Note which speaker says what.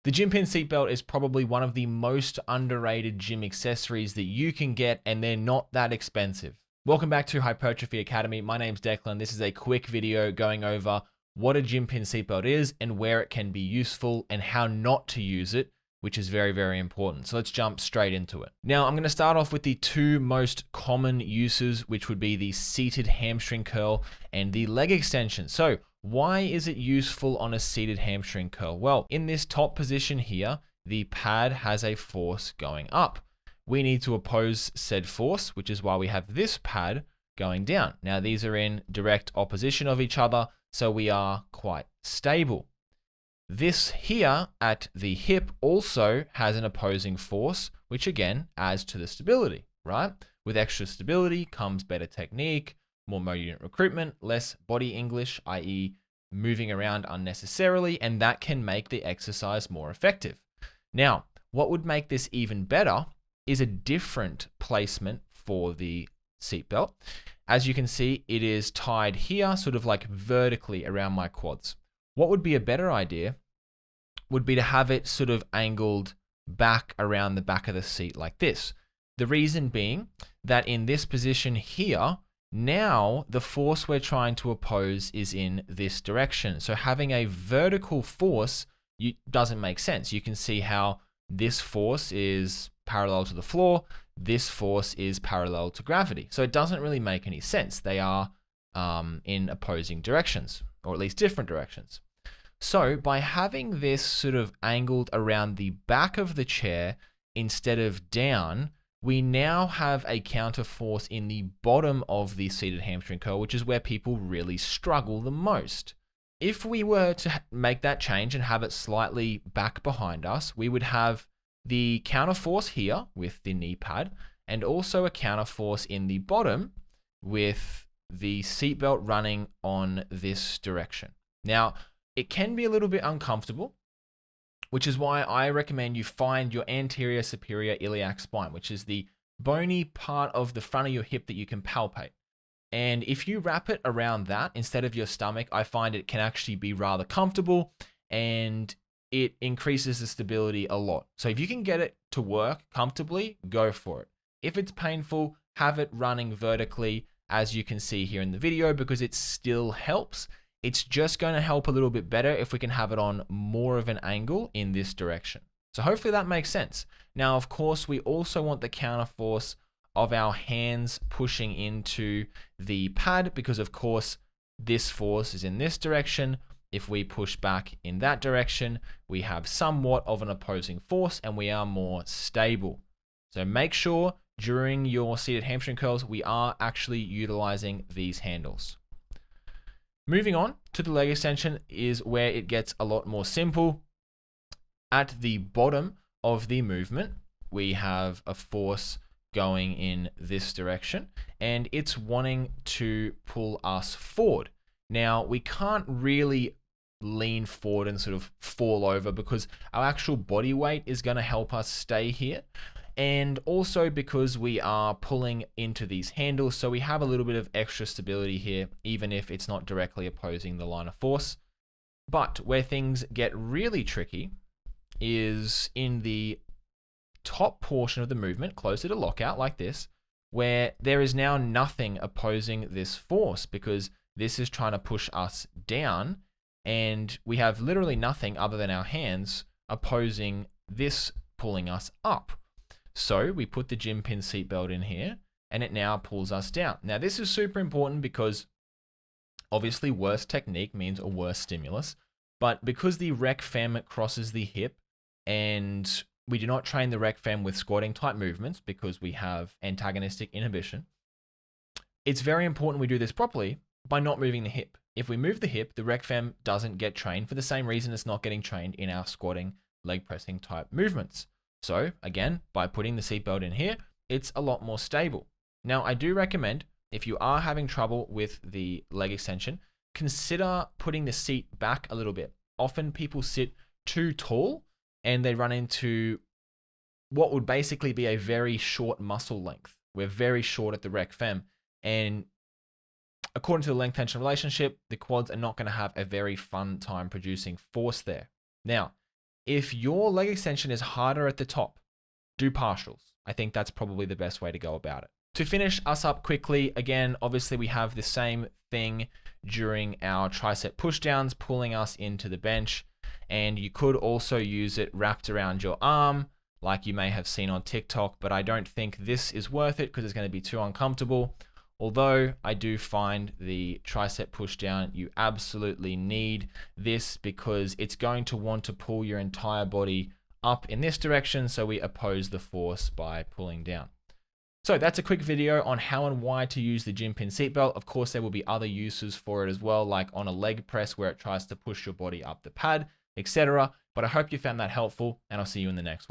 Speaker 1: The Gympin seatbelt is probably one of the most underrated gym accessories that you can get, and they're not that expensive. Welcome back to Hypertrophy Academy. My name's Declan. This is a quick video going over what a Gympin seatbelt is and where it can be useful and how not to use it, which is very, very important. So let's jump straight into it. Now, I'm going to start off with the two most common uses, which would be the seated hamstring curl and the leg extension. So why is it useful on a seated hamstring curl? Well, in this top position here, the pad has a force going up. We need to oppose said force, which is why we have this pad going down. Now, these are in direct opposition of each other, so we are quite stable. This here at the hip also has an opposing force, which again adds to the stability, right? With extra stability comes better technique, more motor unit recruitment, less body English, i.e. moving around unnecessarily, and that can make the exercise more effective. Now, what would make this even better is a different placement for the seatbelt. As you can see, it is tied here, sort of like vertically around my quads. What would be a better idea would be to have it sort of angled back around the back of the seat like this. The reason being that in this position here, now the force we're trying to oppose is in this direction. So having a vertical force doesn't make sense. You can see how this force is parallel to the floor. This force is parallel to gravity. So it doesn't really make any sense. They are in opposing directions, or at least different directions. So by having this sort of angled around the back of the chair instead of down, we now have a counter force in the bottom of the seated hamstring curl, which is where people really struggle the most. If we were to make that change and have it slightly back behind us, we would have the counter force here with the knee pad and also a counter force in the bottom with the seatbelt running on this direction. Now, it can be a little bit uncomfortable, which is why I recommend you find your anterior superior iliac spine, which is the bony part of the front of your hip that you can palpate. And if you wrap it around that instead of your stomach, I find it can actually be rather comfortable and it increases the stability a lot. So if you can get it to work comfortably, go for it. If it's painful, have it running vertically, as you can see here in the video, because it still helps. It's just going to help a little bit better if we can have it on more of an angle in this direction. So hopefully that makes sense. Now, of course, we also want the counter force of our hands pushing into the pad because, of course, this force is in this direction. If we push back in that direction, we have somewhat of an opposing force and we are more stable. So make sure during your seated hamstring curls, we are actually utilizing these handles. Moving on to the leg extension is where it gets a lot more simple. At the bottom of the movement, we have a force going in this direction and it's wanting to pull us forward. Now, we can't really lean forward and sort of fall over because our actual body weight is going to help us stay here. And also because we are pulling into these handles, so we have a little bit of extra stability here, even if it's not directly opposing the line of force. But where things get really tricky is in the top portion of the movement, closer to lockout like this, where there is now nothing opposing this force because this is trying to push us down and we have literally nothing other than our hands opposing this pulling us up. So we put the Gympin seatbelt in here and it now pulls us down. Now this is super important because obviously worse technique means a worse stimulus, but because the rec fem crosses the hip and we do not train the rec fem with squatting type movements because we have antagonistic inhibition, it's very important we do this properly by not moving the hip. If we move the hip, the rec fem doesn't get trained for the same reason it's not getting trained in our squatting, leg pressing type movements. So again, by putting the seatbelt in here, it's a lot more stable. Now, I do recommend if you are having trouble with the leg extension, consider putting the seat back a little bit. Often people sit too tall and they run into what would basically be a very short muscle length. We're very short at the rec fem. And according to the length tension relationship, the quads are not going to have a very fun time producing force there. Now, if your leg extension is harder at the top, do partials. I think that's probably the best way to go about it. To finish us up quickly, again, obviously we have the same thing during our tricep pushdowns, pulling us into the bench. And you could also use it wrapped around your arm, like you may have seen on TikTok, but I don't think this is worth it because it's going to be too uncomfortable. Although I do find the tricep pushdown, you absolutely need this because it's going to want to pull your entire body up in this direction, so we oppose the force by pulling down. So that's a quick video on how and why to use the Gympin Seatbelt. Of course, there will be other uses for it as well, like on a leg press where it tries to push your body up the pad, etc. But I hope you found that helpful, and I'll see you in the next one.